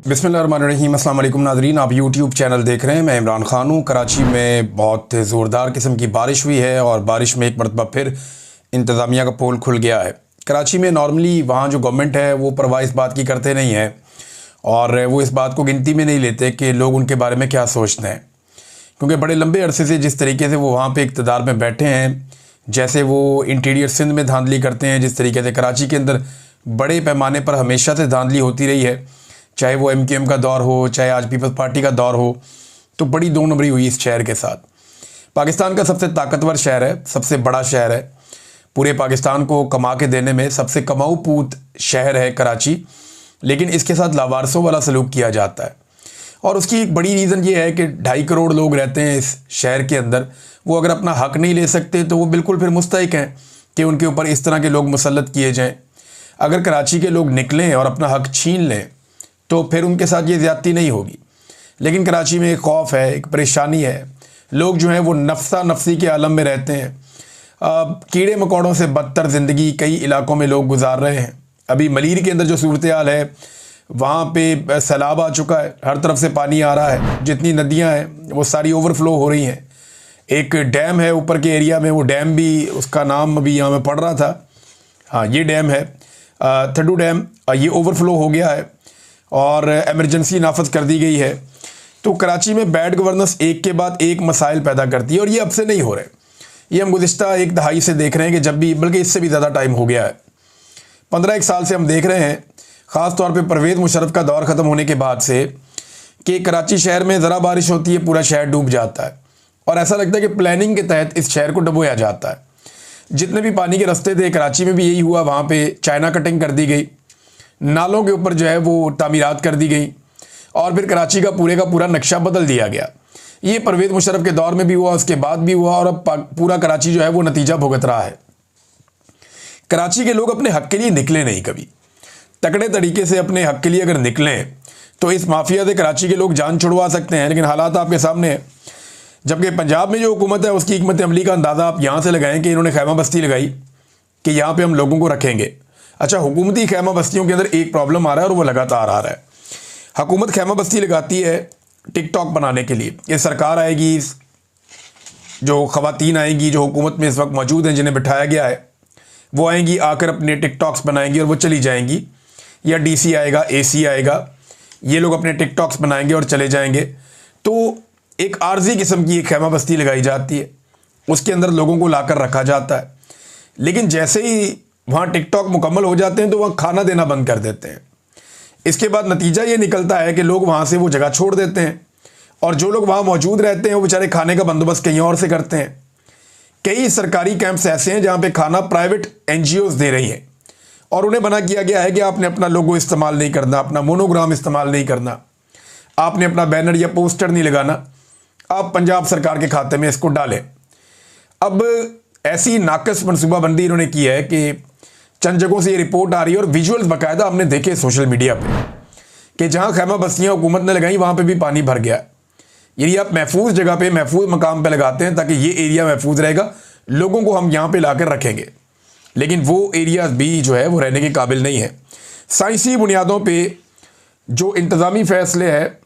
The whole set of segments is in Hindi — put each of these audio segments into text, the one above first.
बिस्मिल्लाहिर्रहमानिर्रहीम। अस्सलाम वालेकुम नाज़रीन, आप यूट्यूब चैनल देख रहे हैं। मैं इमरान ख़ान हूँ। कराची में बहुत ज़ोरदार किस्म की बारिश हुई है और बारिश में एक मरतबा फिर इंतज़ामिया का पोल खुल गया है। कराची में नॉर्मली वहाँ जो गवर्नमेंट है वो परवाह इस बात की करते नहीं है और वो इस बात को गिनती में नहीं लेते कि लोग उनके बारे में क्या सोचते हैं, क्योंकि बड़े लंबे अरसे से जिस तरीके से वो वहाँ पर इक़्तिदार में बैठे हैं, जैसे वो इंटीरियर सिंध में धांधली करते हैं, जिस तरीके से कराची के अंदर बड़े पैमाने पर हमेशा से धांधली होती रही है, चाहे वो MQM का दौर हो, चाहे आज पीपल्स पार्टी का दौर हो, तो बड़ी दो नंबरी हुई इस शहर के साथ। पाकिस्तान का सबसे ताकतवर शहर है, सबसे बड़ा शहर है, पूरे पाकिस्तान को कमा के देने में सबसे कमाऊ पूत शहर है कराची, लेकिन इसके साथ लावारसों वाला सलूक किया जाता है। और उसकी एक बड़ी रीज़न ये है कि 2.5 करोड़ लोग रहते हैं इस शहर के अंदर। वो अगर अपना हक़ नहीं ले सकते तो वो बिल्कुल फिर मुस्तहिक हैं कि उनके ऊपर इस तरह के लोग मुसल्लत किए जाएँ। अगर कराची के लोग निकलें और अपना हक़ छीन लें तो फिर उनके साथ ये ज़्यादती नहीं होगी। लेकिन कराची में एक खौफ है, एक परेशानी है, लोग जो हैं वो नफ्सा नफसी के आलम में रहते हैं। कीड़े मकोड़ों से बदतर ज़िंदगी कई इलाकों में लोग गुजार रहे हैं। अभी मलीर के अंदर जो सूरत हाल है, वहाँ पे सैलाब आ चुका है, हर तरफ से पानी आ रहा है, जितनी नदियाँ हैं वो सारी ओवरफ्लो हो रही हैं। एक डैम है ऊपर के एरिया में, वो डैम भी, उसका नाम अभी यहाँ में पढ़ रहा था, हाँ ये डैम है थड्डू डैम, ये ओवरफ्लो हो गया है और एमरजेंसी नाफज कर दी गई है। तो कराची में बैड गवर्नेंस एक के बाद एक मसाइल पैदा करती है और ये अब से नहीं हो रहे, ये हम गुज़िश्ता एक दहाई से देख रहे हैं कि जब भी, बल्कि इससे भी ज़्यादा टाइम हो गया है, 15-1 साल से हम देख रहे हैं, ख़ास तौर पे परवेज़ मुशर्रफ का दौर ख़त्म होने के बाद से, कि कराची शहर में ज़रा बारिश होती है पूरा शहर डूब जाता है और ऐसा लगता है कि प्लानिंग के तहत इस शहर को डुबोया जाता है। जितने भी पानी के रास्ते थे कराची में भी यही हुआ, वहाँ पर चाइना कटिंग कर दी गई, नालों के ऊपर जो है वो तामीरात कर दी गई और फिर कराची का पूरा नक्शा बदल दिया गया। ये परवेज़ मुशर्रफ के दौर में भी हुआ, उसके बाद भी हुआ और अब पूरा कराची जो है वो नतीजा भुगत रहा है। कराची के लोग अपने हक़ के लिए निकले नहीं, कभी तगड़े तरीके से अपने हक़ के लिए अगर निकलें तो इस माफिया से कराची के लोग जान छुड़वा सकते हैं, लेकिन हालात आपके सामने है। जबकि पंजाब में जो हुकूमत है उसकी हिकमत अमली का अंदाज़ा आप यहाँ से लगाएं कि इन्होंने खैमा बस्ती लगाई कि यहाँ पर हम लोगों को रखेंगे। अच्छा, हुकूमती खैमा बस्तियों के अंदर एक प्रॉब्लम आ रहा है और वो लगातार आ रहा है। हुकूमत खैमा बस्ती लगाती है टिकटॉक बनाने के लिए। ये सरकार आएगी, जो ख़वातीन आएंगी जो हुकूमत में इस वक्त मौजूद हैं, जिन्हें बिठाया गया है, वो आएंगी, आकर अपने टिकटॉक्स बनाएंगी और वो चली जाएंगी, या DC आएगा, AC आएगा, ये लोग अपने टिकटॉक्स बनाएंगे और चले जाएंगे। तो एक आर्जी किस्म की एक खैमा बस्ती लगाई जाती है, उसके अंदर लोगों को लाकर रखा जाता है, लेकिन जैसे ही वहाँ टिकटॉक मुकम्मल हो जाते हैं तो वहाँ खाना देना बंद कर देते हैं। इसके बाद नतीजा ये निकलता है कि लोग वहाँ से वो जगह छोड़ देते हैं और जो लोग वहाँ मौजूद रहते हैं वो बेचारे खाने का बंदोबस्त कहीं और से करते हैं। कई सरकारी कैंप्स ऐसे हैं जहाँ पे खाना प्राइवेट NGOs दे रही हैं और उन्हें मना किया गया है कि आपने अपना लोगो इस्तेमाल नहीं करना, अपना मोनोग्राम इस्तेमाल नहीं करना, आपने अपना बैनर या पोस्टर नहीं लगाना, आप पंजाब सरकार के खाते में इसको डालें। अब ऐसी नाकस मनसूबाबंदी इन्होंने की है कि चंद जगहों से ये रिपोर्ट आ रही है और विजुअल्स बाकायदा हमने देखे सोशल मीडिया पे कि जहां खैमा बस्तियां हुकूमत ने लगाई वहां पे भी पानी भर गया। यानी आप महफूज जगह पे, महफूज मकाम पे लगाते हैं ताकि ये एरिया महफूज रहेगा, लोगों को हम यहाँ पे लाकर रखेंगे, लेकिन वो एरिया भी जो है वो रहने के काबिल नहीं है। साइंसी बुनियादों पर जो इंतज़ामी फ़ैसले हैं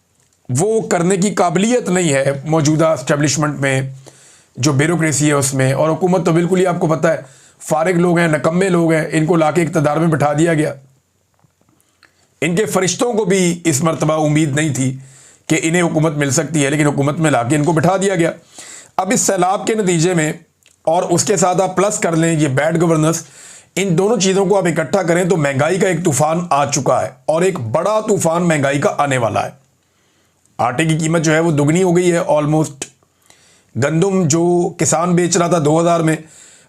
वो करने की काबिलियत नहीं है मौजूदा इस्टेब्लिशमेंट में, जो ब्यूरोक्रेसी है उसमें। और हुकूमत तो बिल्कुल ही आपको पता है फारिग लोग हैं, नकम्मे लोग हैं, इनको लाके इक़्तिदार में बिठा दिया गया। इनके फरिश्तों को भी इस मरतबा उम्मीद नहीं थी कि इन्हें हुकूमत मिल सकती है, लेकिन हुकूमत में लाके इनको बिठा दिया गया। अब इस सैलाब के नतीजे में और उसके साथ आप प्लस कर लें ये बैड गवर्नेंस, इन दोनों चीज़ों को आप इकट्ठा करें तो महंगाई का एक तूफ़ान आ चुका है और एक बड़ा तूफ़ान महंगाई का आने वाला है। आटे की कीमत जो है वो दुगनी हो गई है ऑलमोस्ट। गंदम जो किसान बेच रहा था 2000 में,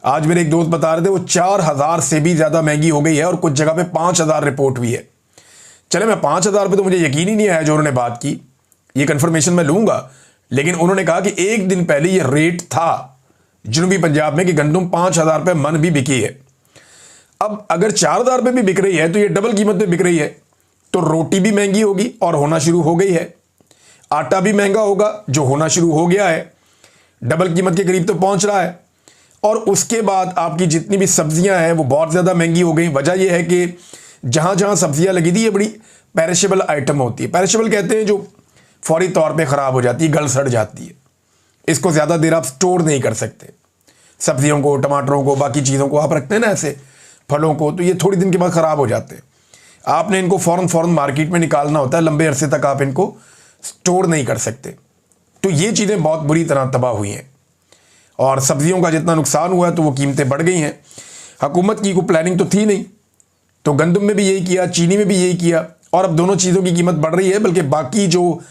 आज मेरे एक दोस्त बता रहे थे वो 4000 से भी ज़्यादा महंगी हो गई है और कुछ जगह पे 5000 रिपोर्ट हुई है। चले, मैं 5000 पे तो मुझे यकीन ही नहीं आया जो उन्होंने बात की, ये कंफर्मेशन मैं लूँगा, लेकिन उन्होंने कहा कि एक दिन पहले ये रेट था जनूबी पंजाब में कि गंदम 5000 रुपये मन भी बिकी है। अब अगर 4000 रुपये भी बिक रही है तो ये डबल कीमत में बिक रही है, तो रोटी भी महंगी होगी और होना शुरू हो गई है, आटा भी महंगा होगा जो होना शुरू हो गया है, डबल कीमत के करीब तो पहुंच रहा है। और उसके बाद आपकी जितनी भी सब्जियां हैं वो बहुत ज़्यादा महंगी हो गई। वजह यह है कि जहाँ जहाँ सब्जियाँ लगी थी ये बड़ी पेरिशेबल आइटम होती है। पेरिशेबल कहते हैं जो फौरी तौर पे ख़राब हो जाती है, गल सड़ जाती है। इसको ज़्यादा देर आप स्टोर नहीं कर सकते। सब्जियों को, टमाटरों को, बाकी चीज़ों को आप रखते हैं ना ऐसे, फलों को, तो ये थोड़ी दिन के बाद ख़राब हो जाते हैं। आपने इनको फ़ौरन मार्केट में निकालना होता है, लंबे अरसे तक आप इनको स्टोर नहीं कर सकते। तो ये चीज़ें बहुत बुरी तरह तबाह हुई हैं और सब्जियों का जितना नुकसान हुआ है तो वो कीमतें बढ़ गई हैं। हुकूमत की कोई प्लानिंग तो थी नहीं, तो गंदम में भी यही किया, चीनी में भी यही किया, और अब दोनों चीज़ों की कीमत बढ़ रही है, बल्कि बाकी जो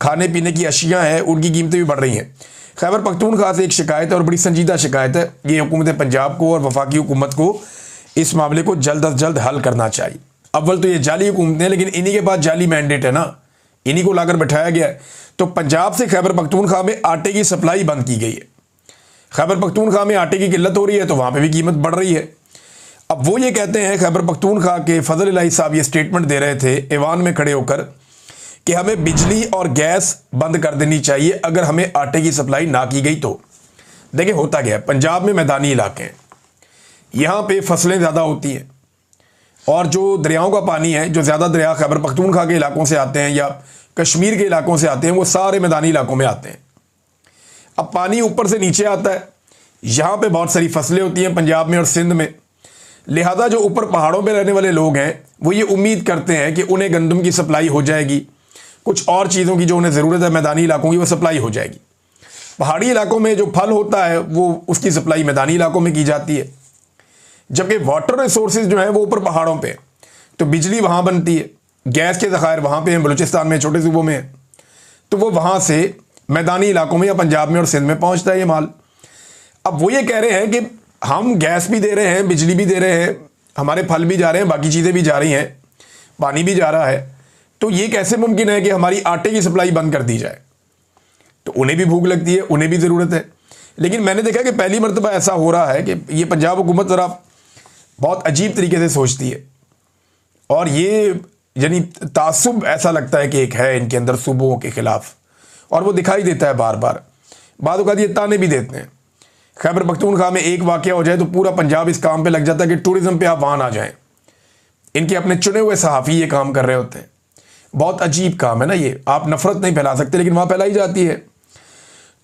खाने पीने की अशियाँ हैं उनकी कीमतें भी बढ़ रही हैं। खैबर पख्तूनख्वा से एक शिकायत है और बड़ी संजीदा शिकायत है। ये हुकूमत पंजाब को और वफाकी हुकूमत को इस मामले को जल्द अज जल्द हल करना चाहिए। अव्वल तो ये जाली हुकूमतें हैं, लेकिन इन्हीं के पास जाली मैंडेट है ना, इन्हीं को लाकर बैठाया गया है। तो पंजाब से खैबर पख्तूनख्वा में आटे की सप्लाई बंद की गई है। खैबर पख्तूनख्वा में आटे की किल्लत हो रही है तो वहाँ पर भी कीमत बढ़ रही है। अब वो ये कहते हैं, खैबर पख्तूनख्वा के फजल इलाही साहब ये स्टेटमेंट दे रहे थे ऐवान में खड़े होकर कि हमें बिजली और गैस बंद कर देनी चाहिए अगर हमें आटे की सप्लाई ना की गई तो। देखिए होता क्या है, पंजाब में मैदानी इलाके हैं, यहाँ पे फसलें ज़्यादा होती हैं और जो दरियाओं का पानी है, जो ज़्यादा दरिया खैबर पख्तूनख्वा के इलाकों से आते हैं या कश्मीर के इलाकों से आते हैं, वो सारे मैदानी इलाकों में आते हैं। अब पानी ऊपर से नीचे आता है, यहाँ पे बहुत सारी फसलें होती हैं पंजाब में और सिंध में, लिहाजा जो ऊपर पहाड़ों पे रहने वाले लोग हैं वो ये उम्मीद करते हैं कि उन्हें गंदम की सप्लाई हो जाएगी, कुछ और चीज़ों की जो उन्हें ज़रूरत है मैदानी इलाकों की वो सप्लाई हो जाएगी। पहाड़ी इलाकों में जो फल होता है वो उसकी सप्लाई मैदानी इलाकों में की जाती है, जबकि वाटर रिसोर्सेज जो हैं वो ऊपर पहाड़ों पे, तो बिजली वहाँ बनती है, गैस के ज़खायर वहाँ पे हैं, बलूचिस्तान में, छोटे सूबों में हैं, तो वो वहाँ से मैदानी इलाकों में या पंजाब में और सिंध में पहुँचता है ये माल। अब वो ये कह रहे हैं कि हम गैस भी दे रहे हैं, बिजली भी दे रहे हैं, हमारे फल भी जा रहे हैं, बाकी चीज़ें भी जा रही हैं, पानी भी जा रहा है, तो ये कैसे मुमकिन है कि हमारी आटे की सप्लाई बंद कर दी जाए। तो उन्हें भी भूख लगती है, उन्हें भी ज़रूरत है। लेकिन मैंने देखा कि पहली मरतबा ऐसा हो रहा है कि ये पंजाब हुकूमत ज़रा बहुत अजीब तरीके से सोचती है और ये यानी तासुब ऐसा लगता है कि एक है इनके अंदर सूबों के ख़िलाफ़, और वो दिखाई देता है बार बार। बाद वक़्त ये ताने भी देते हैं। खैबर पख्तूनख्वा में एक वाक़या हो जाए तो पूरा पंजाब इस काम पे लग जाता है कि टूरिज़्म पे आप वहाँ ना जाएं। इनके अपने चुने हुए सहाफ़ी ये काम कर रहे होते हैं। बहुत अजीब काम है ना ये, आप नफ़रत नहीं फैला सकते लेकिन वहाँ फैलाई जाती है।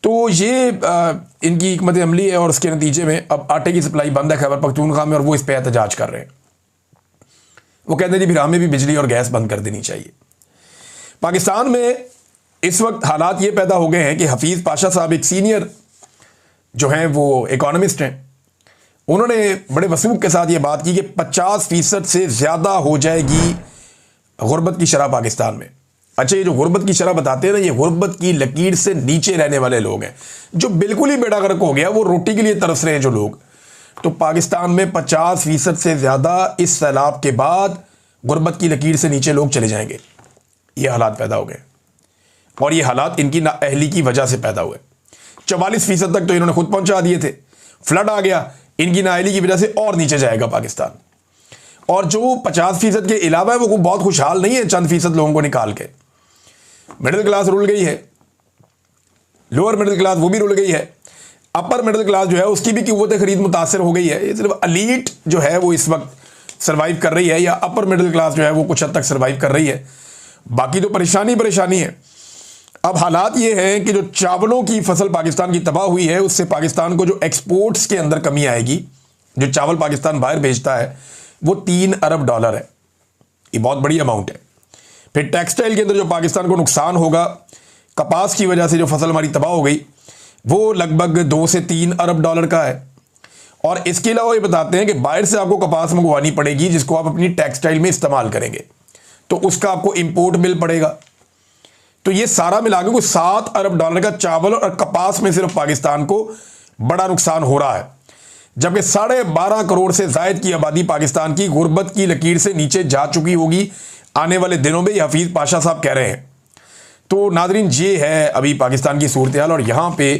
तो ये इनकी हिकमत अमली है और उसके नतीजे में अब आटे की सप्लाई बंद है खैबर पख्तूनख्वा में और वो इस पर एहतजाज कर रहे हैं। वो कहते हैं जी फिर हमें भी बिजली और गैस बंद कर देनी चाहिए। पाकिस्तान में इस वक्त हालात ये पैदा हो गए हैं कि हफीज़ पाशा साहब एक सीनियर जो हैं वो इकोनॉमिस्ट हैं, उन्होंने बड़े वसूख के साथ ये बात की कि 50% से ज़्यादा हो जाएगी गुर्बत की शरह पाकिस्तान में। अच्छा, ये जो गुर्बत की शरह बताते हैं ना, ये गुर्बत की लकीर से नीचे रहने वाले लोग हैं, जो बिल्कुल ही बेड़ा गर्क हो गया, वो रोटी के लिए तरस रहे हैं जो लोग। तो पाकिस्तान में 50% से ज़्यादा इस सैलाब के बाद गुर्बत की लकीर से नीचे लोग चले जाएंगे। ये हालात पैदा हो गए और ये हालात इनकी नाअहली की वजह से पैदा हुए। 44% तक तो इन्होंने खुद पहुंचा दिए थे, फ्लड आ गया, इनकी नाअहली की वजह से और नीचे जाएगा पाकिस्तान। और जो 50% के अलावा है वो बहुत खुशहाल नहीं है, चंद फीसद लोगों को निकाल के। मिडिल क्लास रुल गई है, लोअर मिडिल क्लास वो भी रुल गई है, अपर मिडिल क्लास जो है उसकी भी क़ुव्वत खरीद मुतासर हो गई है। ये सिर्फ एलीट जो है वो इस वक्त सर्वाइव कर रही है, या अपर मिडिल क्लास जो है वो कुछ हद तक सर्वाइव कर रही है, बाकी तो परेशानी है। अब हालात ये हैं कि जो चावलों की फसल पाकिस्तान की तबाह हुई है उससे पाकिस्तान को जो एक्सपोर्ट्स के अंदर कमी आएगी, जो चावल पाकिस्तान बाहर भेजता है वो $3 अरब है। ये बहुत बड़ी अमाउंट है। फिर टेक्सटाइल के अंदर जो पाकिस्तान को नुकसान होगा कपास की वजह से, जो फसल हमारी तबाह हो गई, वो लगभग $2 से $3 अरब का है। और इसके अलावा ये बताते हैं कि बाहर से आपको कपास मंगवानी पड़ेगी जिसको आप अपनी टेक्सटाइल में इस्तेमाल करेंगे, तो उसका आपको इंपोर्ट बिल पड़ेगा। तो ये सारा मिला के कुछ $7 अरब का चावल और कपास में सिर्फ पाकिस्तान को बड़ा नुकसान हो रहा है, जबकि 12.5 करोड़ से ज़ायद की आबादी पाकिस्तान की गुर्बत की लकीर से नीचे जा चुकी होगी आने वाले दिनों में, ये हफीज़ पाशा साहब कह रहे हैं। तो नादरीन, ये है अभी पाकिस्तान की सूरत हाल और यहाँ पे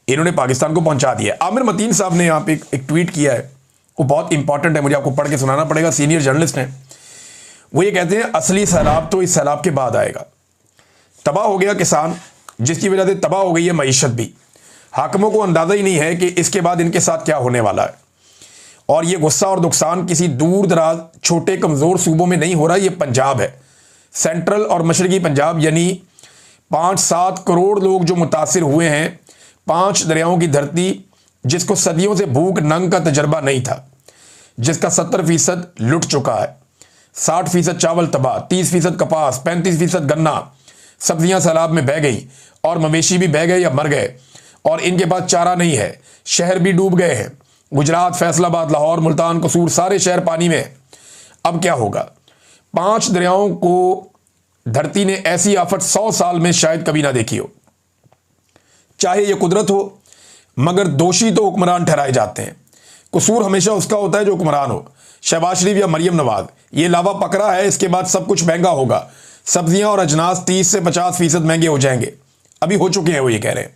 इन्होंने पाकिस्तान को पहुँचा दिया। आमिर मतीन साहब ने यहाँ पे एक ट्वीट किया है, वो बहुत इंपॉर्टेंट है, मुझे आपको पढ़ के सुनाना पड़ेगा, सीनियर जर्नलिस्ट हैं। वो ये कहते हैं असली सैलाब तो इस सैलाब के बाद आएगा। तबाह हो गया किसान, जिसकी वजह से तबाह हो गई है मईशत भी। हाकिमों को अंदाज़ा ही नहीं है कि इसके बाद इनके साथ क्या होने वाला है। और ये गुस्सा और नुकसान किसी दूर दराज छोटे कमज़ोर सूबों में नहीं हो रहा, ये पंजाब है, सेंट्रल और मशरकी पंजाब, यानी 5-7 करोड़ लोग जो मुतासिर हुए हैं। 5 दरियाओं की धरती जिसको सदियों से भूख नंग का तजर्बा नहीं था, जिसका 70% लुट चुका है, 60% चावल तबाह, 30% कपास, 35% गन्ना, सब्जियां सैलाब में बह गई और मवेशी भी बह गए या मर गए और इनके पास चारा नहीं है। शहर भी डूब गए हैं, गुजरात, फैसलाबाद, लाहौर, मुल्तान, कसूर, सारे शहर पानी में। अब क्या होगा? 5 दरियाओं को धरती ने ऐसी आफत 100 साल में शायद कभी ना देखी हो। चाहे ये कुदरत हो, मगर दोषी तो हुक्मरान ठहराए जाते हैं। कसूर हमेशा उसका होता है जो हुक्मरान हो, शहबाज शरीफ या मरियम नवाज। ये लावा पकड़ा है, इसके बाद सब कुछ महंगा होगा। सब्जियां और अजनास 30 से 50% महंगे हो जाएंगे, अभी हो चुके हैं। वो ये कह रहे हैं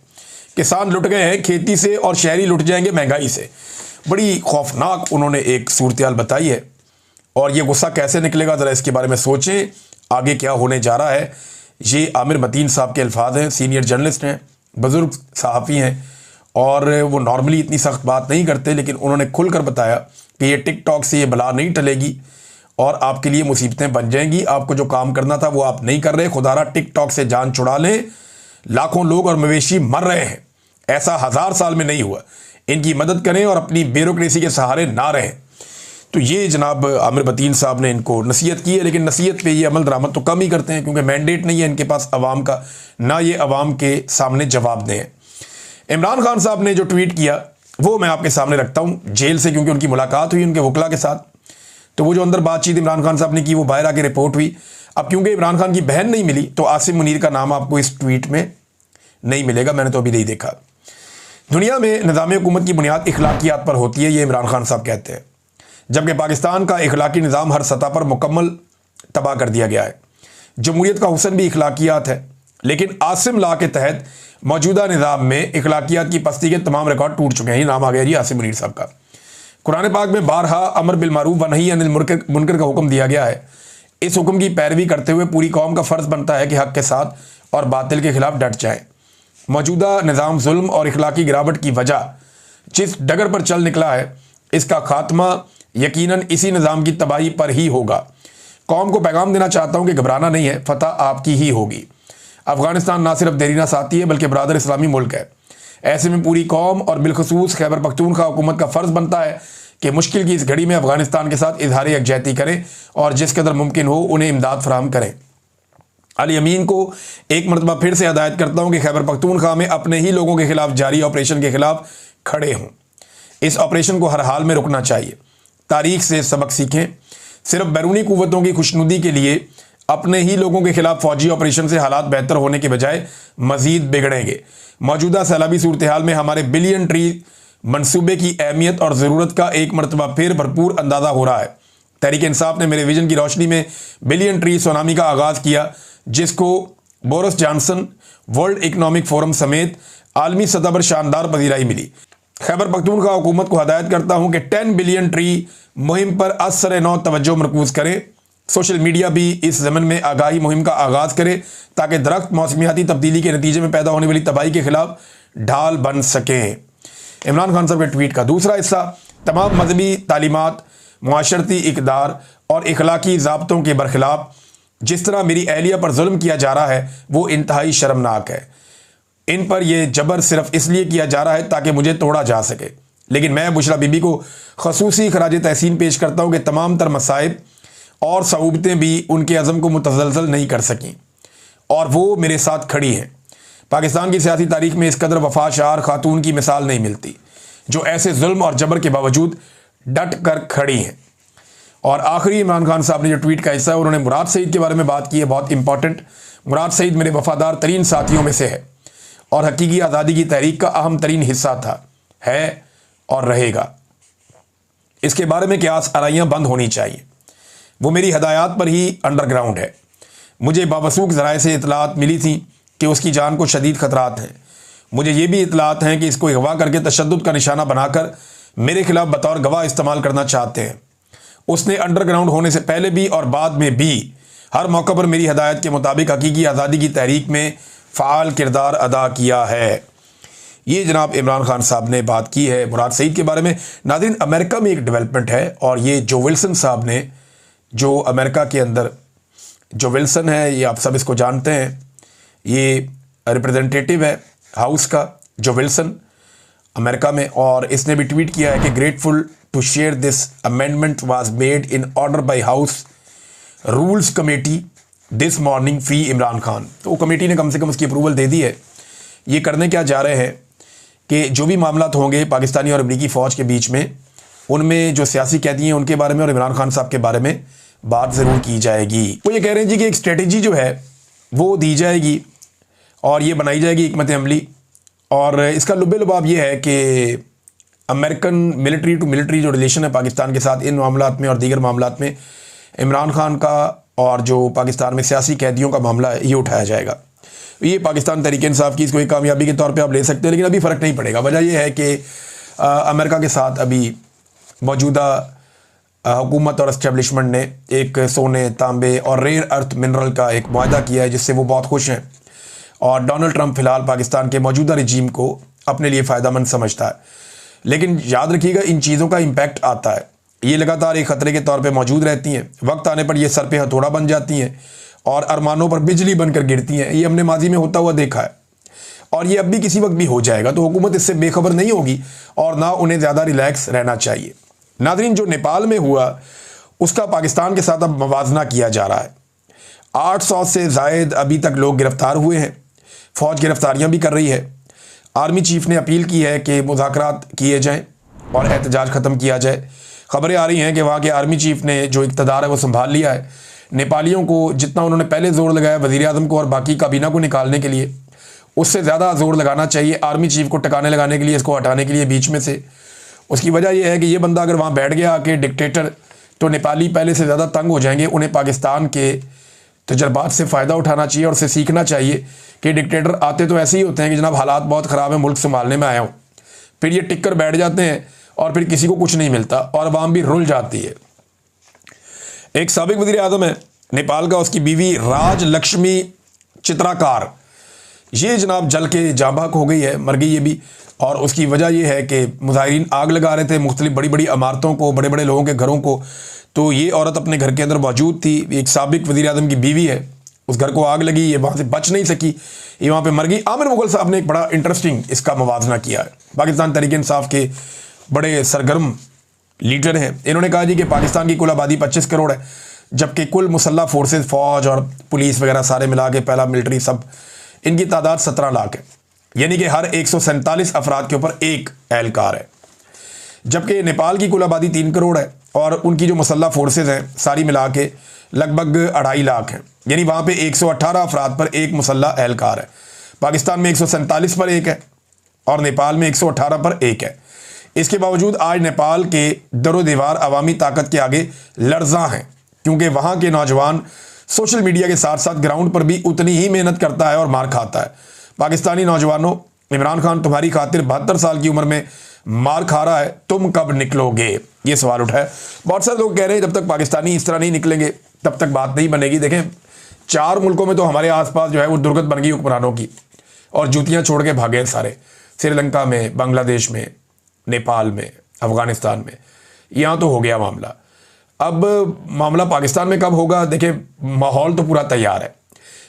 किसान लुट गए हैं खेती से और शहरी लुट जाएंगे महंगाई से। बड़ी खौफनाक उन्होंने एक सूरत-ए-हाल बताई है। और ये गुस्सा कैसे निकलेगा, ज़रा इसके बारे में सोचें, आगे क्या होने जा रहा है। ये आमिर मतीन साहब के अल्फाज हैं, सीनियर जर्नलिस्ट हैं, बुजुर्ग सहाफ़ी हैं और वो नॉर्मली इतनी सख्त बात नहीं करते, लेकिन उन्होंने खुलकर बताया कि ये टिकटॉक से ये बला नहीं टलेगी और आपके लिए मुसीबतें बन जाएंगी। आपको जो काम करना था वो आप नहीं कर रहे, खुदारा टिकटॉक से जान छुड़ा लें। लाखों लोग और मवेशी मर रहे हैं, ऐसा 1000 साल में नहीं हुआ। इनकी मदद करें और अपनी ब्यूरोक्रेसी के सहारे ना रहें। तो ये जनाब आमिर मतीन साहब ने इनको नसीहत की है, लेकिन नसीहत पे ये अमल दरामद तो कम ही करते हैं, क्योंकि मैंडेट नहीं है इनके पास अवाम का, ना ये अवाम के सामने जवाब दें। इमरान खान साहब ने जो ट्वीट किया वो मैं आपके सामने रखता हूँ जेल से, क्योंकि उनकी मुलाकात हुई उनके वकला के साथ। तो वो जो अंदर बातचीत इमरान खान साहब ने की वो बाहर आके रिपोर्ट हुई। अब क्योंकि इमरान खान की बहन नहीं मिली तो आसिम मुनीर का नाम आपको इस ट्वीट में नहीं मिलेगा, मैंने तो अभी नहीं देखा। दुनिया में निज़ाम हुकूमत की बुनियाद इखलाकियात पर होती है, ये इमरान खान साहब कहते हैं, जबकि पाकिस्तान का इखलाकी निज़ाम हर सतह पर मुकम्मल तबाह कर दिया गया है। जमहूरियत का हुस्न भी इखलाकियात है, लेकिन आसिम ला के तहत मौजूदा निज़ाम में इखलाकियात की पस्ती के तमाम रिकॉर्ड टूट चुके हैं। ये नाम आ गया जी आसिम मुनीर साहब का। कुरान पाक में बारहा अमर बिल मारूफ व नही अनिल मुनकर का हुक्म दिया गया है। इस हुक्म की पैरवी करते हुए पूरी कौम का फ़र्ज़ बनता है कि हक़ के साथ और बातिल के खिलाफ डट जाए। मौजूदा निज़ाम जुल्म और इखलाकी गिरावट की वजह जिस डगर पर चल निकला है, इसका खात्मा यकीनन इसी निज़ाम की तबाही पर ही होगा। कौम को पैगाम देना चाहता हूँ कि घबराना नहीं है, फतह आपकी ही होगी। अफ़गानिस्तान ना सिर्फ देरीना साथी है बल्कि बरादर इस्लामी मुल्क है। ऐसे में पूरी कौम और बिलखसूस खैबर पख्तूनख्वा हुकूमत का फ़र्ज़ बनता है कि मुश्किल की इस घड़ी में अफ़गानिस्तान के साथ इजहार यकजहती करें और जिस कदर मुमकिन हो उन्हें इमदाद फराहम करें। अली अमीन को एक मरतबा फिर से हदायत करता हूँ कि खैबर पख्तूनख्वा में अपने ही लोगों के खिलाफ जारी ऑपरेशन के खिलाफ खड़े हों। इस ऑपरेशन को हर हाल में रुकना चाहिए। तारीख से सबक सीखें। सिर्फ बैरूनी कुव्वतों की खुशनुदी के लिए अपने ही लोगों के खिलाफ फौजी ऑपरेशन से हालात बेहतर होने के बजाय मजीद बिगड़ेंगे। मौजूदा सैलाबी सूरत हाल में हमारे बिलियन ट्री मनसूबे की अहमियत और ज़रूरत का एक मरतबा फिर भरपूर अंदाज़ा हो रहा है। तहरीक इंसाफ ने मेरे विजन की रोशनी में बिलियन ट्री सुनामी का आगाज़ किया, जिसको Boris Johnson, world economic forum समेत आलमी सतह पर शानदार पजीराई मिली। खैबर पख्तूनख्वा हुकूमत को हदायत करता हूँ कि 10 बिलियन ट्री मुहिम पर असर नौ तवज्जो मरकूज़ करें। सोशल मीडिया भी इस ज़मन में आगाही मुहिम का आगाज़ करे ताकि दरख्त मौसमियाती तब्दीली के नतीजे में पैदा होने वाली तबाही के खिलाफ ढाल बन सकें। इमरान खान साहब के ट्वीट का दूसरा हिस्सा, तमाम मजहबी तालीमात, मुआशरती इक़दार और इखलाकी ज़ाब्तों के बरखिलाफ जिस तरह मेरी अहलिया पर जुल्म किया जा रहा है वो इंतहाई शर्मनाक है। इन पर यह जबर सिर्फ इसलिए किया जा रहा है ताकि मुझे तोड़ा जा सके। लेकिन मैं बुशरा बीबी को खसूसी खराज तहसीन पेश करता हूँ कि तमाम तर मसाइब और सऊबतें भी उनके अज़म को मुतज़लज़ल नहीं कर सकीं और वो मेरे साथ खड़ी हैं। पाकिस्तान की सियासी तारीख में इस कदर वफाशार खातून की मिसाल नहीं मिलती जो ऐसे जुल्म और जबर के बावजूद डट कर खड़ी हैं। और आखिरी इमरान खान साहब ने जो ट्वीट का हिस्सा है उन्होंने मुराद सईद के बारे में बात की है, बहुत इंपॉर्टेंट। मुराद सईद मेरे वफादार तरीन साथियों में से है और हकीकी आज़ादी की तहरीक का अहम तरीन हिस्सा था, है और रहेगा। इसके बारे में क़यास आराइयाँ बंद होनी चाहिए। वो मेरी हदायत पर ही अंडरग्राउंड है। मुझे बावसूख ज़राए से इतलात मिली थी कि उसकी जान को शदीद ख़तरात हैं। मुझे ये भी इतलात हैं कि इसको अगवा करके तशद्दुद का निशाना बनाकर मेरे खिलाफ बतौर गवाह इस्तेमाल करना चाहते हैं। उसने अंडरग्राउंड होने से पहले भी और बाद में भी हर मौका पर मेरी हदायत के मुताबिक हकीकी आज़ादी की तहरीक में फ़ाल किरदार अदा किया है। ये जनाब इमरान खान साहब ने बात की है मुराद सईद के बारे में। नाज़रीन, अमेरिका में एक डेवलपमेंट है और ये जो विल्सन साहब ने, जो अमेरिका के अंदर जो विल्सन है, ये आप सब इसको जानते हैं, ये रिप्रेजेंटेटिव है हाउस का, जो विल्सन अमेरिका में। और इसने भी ट्वीट किया है कि grateful to share this amendment was made in order by house rules committee this morning free Imran Khan. तो वो कमेटी ने कम से कम उसकी अप्रूवल दे दी है। ये करने क्या जा रहे हैं कि जो भी मामला होंगे पाकिस्तानी और अमरीकी फ़ौज के बीच में, उनमें जो सियासी कैदी हैं उनके बारे में और इमरान खान साहब के बारे में बात ज़रूर की जाएगी। वो ये कह रहे हैं जी कि एक स्ट्रेटजी जो है वो दी जाएगी और ये बनाई जाएगी हिकमत अमली। और इसका लुब्बे लुबाब ये है कि अमेरिकन मिलिट्री टू मिलिट्री जो रिलेशन है पाकिस्तान के साथ, इन मामलात में और दीगर मामलात में इमरान खान का और जो पाकिस्तान में सियासी कैदियों का मामला है ये उठाया जाएगा। ये पाकिस्तान तहरीक इंसाफ की इसको एक कामयाबी के तौर पे आप ले सकते हैं, लेकिन अभी फ़र्क नहीं पड़ेगा। वजह यह है कि अमेरिका के साथ अभी मौजूदा हुकूमत और इस्टेब्लिशमेंट ने एक सोने, तांबे और रेयर अर्थ मिनरल का एक मुआहदा किया है जिससे वो बहुत खुश हैं। और डोनाल्ड ट्रंप फ़िलहाल पाकिस्तान के मौजूदा रजीम को अपने लिए फ़ायदेमंद समझता है। लेकिन याद रखिएगा, इन चीज़ों का इम्पैक्ट आता है, ये लगातार एक ख़तरे के तौर पे मौजूद रहती हैं। वक्त आने पर ये सर पे हथौड़ा बन जाती हैं और अरमानों पर बिजली बनकर गिरती हैं। ये हमने माजी में होता हुआ देखा है और ये अब भी किसी वक्त भी हो जाएगा। तो हुकूमत इससे बेखबर नहीं होगी और ना उन्हें ज़्यादा रिलैक्स रहना चाहिए। नाज़रीन, जो नेपाल में हुआ उसका पाकिस्तान के साथ अब मवाजना किया जा रहा है। 800 से ज़ायद अभी तक लोग गिरफ़्तार हुए हैं। फ़ौज गिरफ्तारियाँ भी कर रही है। आर्मी चीफ ने अपील की है कि मुज़ाकरात किए जाएँ और एहतजाज ख़त्म किया जाए। ख़बरें आ रही हैं कि वहाँ के आर्मी चीफ ने जो इक़्तिदार है वो संभाल लिया है। नेपालियों को जितना उन्होंने पहले ज़ोर लगाया वज़ीर आज़म को और बाकी काबीना को निकालने के लिए, उससे ज़्यादा ज़ोर लगाना चाहिए आर्मी चीफ को टकाने लगाने के लिए, इसको हटाने के लिए बीच में से। उसकी वजह यह है कि ये बंदा अगर वहाँ बैठ गया आके डिक्टेटर, तो नेपाली पहले से ज़्यादा तंग हो जाएंगे। उन्हें पाकिस्तान के तजर्बात से फ़ायदा उठाना चाहिए और उससे सीखना चाहिए कि डिक्टेटर आते तो ऐसे ही होते हैं कि जनाब हालात बहुत ख़राब है, मुल्क संभालने में आया हूँ, फिर ये टिक कर बैठ जाते हैं और फिर किसी को कुछ नहीं मिलता और अवाम भी रुल जाती है। एक साबिक वज़ीर आज़म है नेपाल का, उसकी बीवी राज लक्ष्मी चित्राकार, ये जनाब जल के जाँबाक हो गई है, मर गई ये भी। और उसकी वजह यह है कि मुजाहिरीन आग लगा रहे थे मुख्तलिफ बड़ी बड़ी इमारतों को, बड़े बड़े लोगों के घरों को। तो ये औरत अपने घर के अंदर मौजूद थी, एक साबिक वज़ीर आज़म की बीवी है, उस घर को आग लगी, ये वहाँ से बच नहीं सकी, ये वहाँ पे मर गई। आमिर मुगल साहब ने एक बड़ा इंटरेस्टिंग इसका मवाजना किया है। पाकिस्तान तहरीक इंसाफ के बड़े सरगर्म लीडर हैं। इन्होंने कहा जी कि पाकिस्तान की कुल आबादी 25 करोड़ है, जबकि कुल मुसल्ह फोर्सेस, फ़ौज और पुलिस वगैरह सारे मिला के, पहला मिलिट्री सब, इनकी तादाद 17 लाख है। यानी कि हर 147 अफराद के ऊपर एक एहलकार है। जबकि नेपाल की कुल आबादी 3 करोड़ है और उनकी जो मुसल्ह फोर्सेज हैं सारी मिला के लगभग 2.5 लाख हैं। यानी वहाँ पे 118 अफराद पर एक मुसल्ह एहलकार है। पाकिस्तान में 147 पर एक है और नेपाल में 118 पर एक है। इसके बावजूद आज नेपाल के दरो दीवार अवामी ताकत के आगे लर्जा हैं, क्योंकि वहाँ के नौजवान सोशल मीडिया के साथ साथ ग्राउंड पर भी उतनी ही मेहनत करता है और मार खाता है। पाकिस्तानी नौजवानों, इमरान खान तुम्हारी खातिर 72 साल की उम्र में मार खा रहा है, तुम कब निकलोगे, ये सवाल उठा है। बहुत सारे लोग कह रहे हैं जब तक पाकिस्तानी इस तरह नहीं निकलेंगे तब तक बात नहीं बनेगी। देखें, 4 मुल्कों में तो हमारे आसपास जो है वो दुर्गत बन गई हुक्मरानों की और जूतियां छोड़ के भागे सारे। श्रीलंका में, बांग्लादेश में, नेपाल में, अफगानिस्तान में, यहाँ तो हो गया मामला। अब मामला पाकिस्तान में कब होगा? देखें, माहौल तो पूरा तैयार है।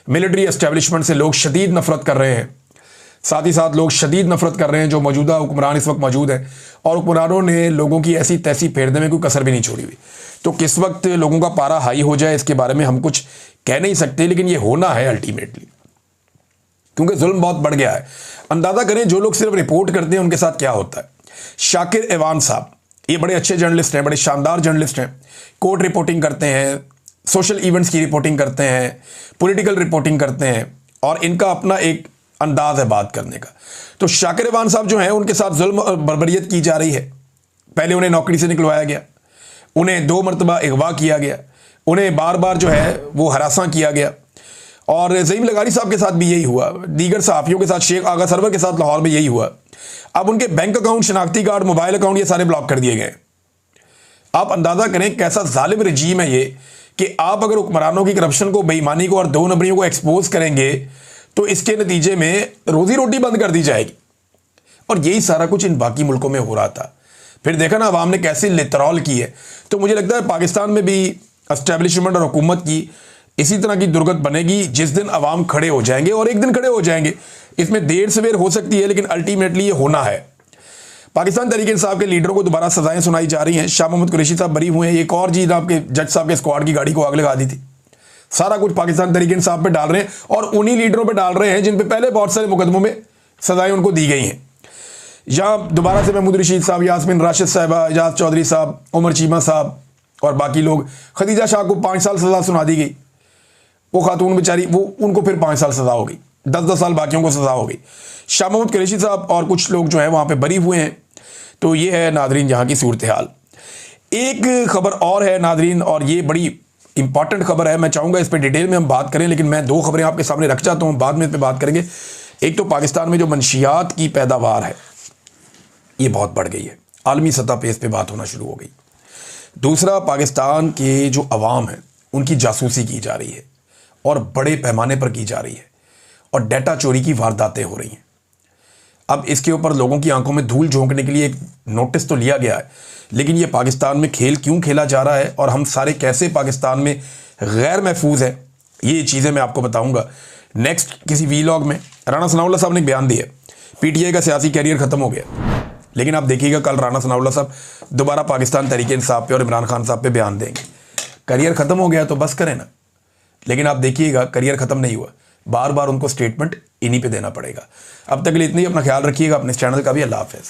मिलिट्री एस्टेब्लिशमेंट से लोग शदीद नफरत कर रहे हैं, साथ ही साथ लोग शदीद नफरत कर रहे हैं जो मौजूदा हुक्मरान इस वक्त मौजूद हैं, और हुक्मरानों ने लोगों की ऐसी तैसी फेरने में कोई कसर भी नहीं छोड़ी हुई। तो किस वक्त लोगों का पारा हाई हो जाए इसके बारे में हम कुछ कह नहीं सकते, लेकिन ये होना है अल्टीमेटली, क्योंकि जुल्म बहुत बढ़ गया है। अंदाज़ा करें जो लोग सिर्फ रिपोर्ट करते हैं उनके साथ क्या होता है। शाकिर एवान साहब, ये बड़े अच्छे जर्नलिस्ट हैं, बड़े शानदार जर्नलिस्ट हैं, कोर्ट रिपोर्टिंग करते हैं, सोशल इवेंट्स की रिपोर्टिंग करते हैं, पॉलिटिकल रिपोर्टिंग करते हैं, और इनका अपना एक अंदाज है बात करने का। तो शाकिर एवान साहब जो हैं उनके साथ जुल्म और बर्बरियत की जा रही है। पहले उन्हें नौकरी से निकलवाया गया, उन्हें 2 मरतबा अगवा किया गया, उन्हें बार बार जो है वो हरासा किया गया, और ज़हीम लगारी साहब के साथ भी यही हुआ, दीगर सहाफ़ियों के साथ, शेख आगा सरवर के साथ लाहौर में यही हुआ। अब उनके बैंक अकाउंट, शनाख्ती कार्ड, मोबाइल अकाउंट ये सारे ब्लॉक कर दिए गए। आप अंदाज़ा करें कैसा जालिम रजीम है ये, कि आप अगर हुक्मरानों की करप्शन को, बेईमानी को और 2 नंबरियों को एक्सपोज करेंगे तो इसके नतीजे में रोज़ी रोटी बंद कर दी जाएगी। और यही सारा कुछ इन बाकी मुल्कों में हो रहा था। फिर देखा ना अवाम ने कैसे लितरॉल की है। तो मुझे लगता है पाकिस्तान में भी एस्टेब्लिशमेंट और हुकूमत की इसी तरह की दुर्गत बनेगी जिस दिन अवाम खड़े हो जाएंगे, और एक दिन खड़े हो जाएंगे। इसमें देर सवेर हो सकती है, लेकिन अल्टीमेटली ये होना है। पाकिस्तान तहरीक इंसाफ के लीडरों को दोबारा सजाएं सुनाई जा रही हैं। शाह मोहम्मद कुरैशी साहब बरी हुए हैं। एक और चीज़, आपके जज साहब के स्क्वाड की गाड़ी को आग लगा दी थी। सारा कुछ पाकिस्तान तहरीक इंसाफ पे डाल रहे हैं, और उन्हीं लीडरों पे डाल रहे हैं जिन पे पहले बहुत सारे मुकदमों में सजाएं उनको दी गई हैं। यहाँ दोबारा से महमूद रशीद साहब, यास्मीन राशिद साहबा, एजाज चौधरी साहब, उमर चीमा साहब और बाकी लोग, खदीजा शाह को 5 साल सज़ा सुना दी गई। वो खातून बेचारी, वो उनको फिर 5 साल सज़ा हो गई, 10-10 साल बाकियों को सज़ा हो गई। शाह मोहम्मद कुरैशी साहब और कुछ लोग जो हैं वहाँ पे बरी हुए हैं। तो ये है नादरीन यहाँ की सूरत हाल। एक खबर और है नादरीन, और ये बड़ी इंपॉर्टेंट खबर है। मैं चाहूँगा इस पर डिटेल में हम बात करें, लेकिन मैं 2 खबरें आपके सामने रख चाहता हूँ, बाद में इस पर बात करेंगे। एक तो पाकिस्तान में जो मंशियात की पैदावार है ये बहुत बढ़ गई है, आलमी सतह पे इस पर बात होना शुरू हो गई। दूसरा, पाकिस्तान के जो अवाम है उनकी जासूसी की जा रही है, और बड़े पैमाने पर की जा रही है, और डाटा चोरी की वारदातें हो रही हैं। अब इसके ऊपर लोगों की आंखों में धूल झोंकने के लिए एक नोटिस तो लिया गया है, लेकिन ये पाकिस्तान में खेल क्यों खेला जा रहा है और हम सारे कैसे पाकिस्तान में गैर महफूज है, ये चीज़ें मैं आपको बताऊंगा नेक्स्ट किसी वीलॉग में। राणा सनाउल्लाह साहब ने एक बयान दिया, पीटीआई का सियासी कैरियर ख़त्म हो गया, लेकिन आप देखिएगा कल राणा सनाउल्लाह साहब दोबारा पाकिस्तान तहरीक इंसाफ पे और इमरान खान साहब पे बयान देंगे। करियर ख़त्म हो गया तो बस करें ना, लेकिन आप देखिएगा करियर ख़त्म नहीं हुआ, बार बार उनको स्टेटमेंट इन्हीं पे देना पड़ेगा। अब तक के लिए इतनी, अपना ख्याल रखिएगा, अपने चैनल का भी। अल्लाह हाफ़िज़।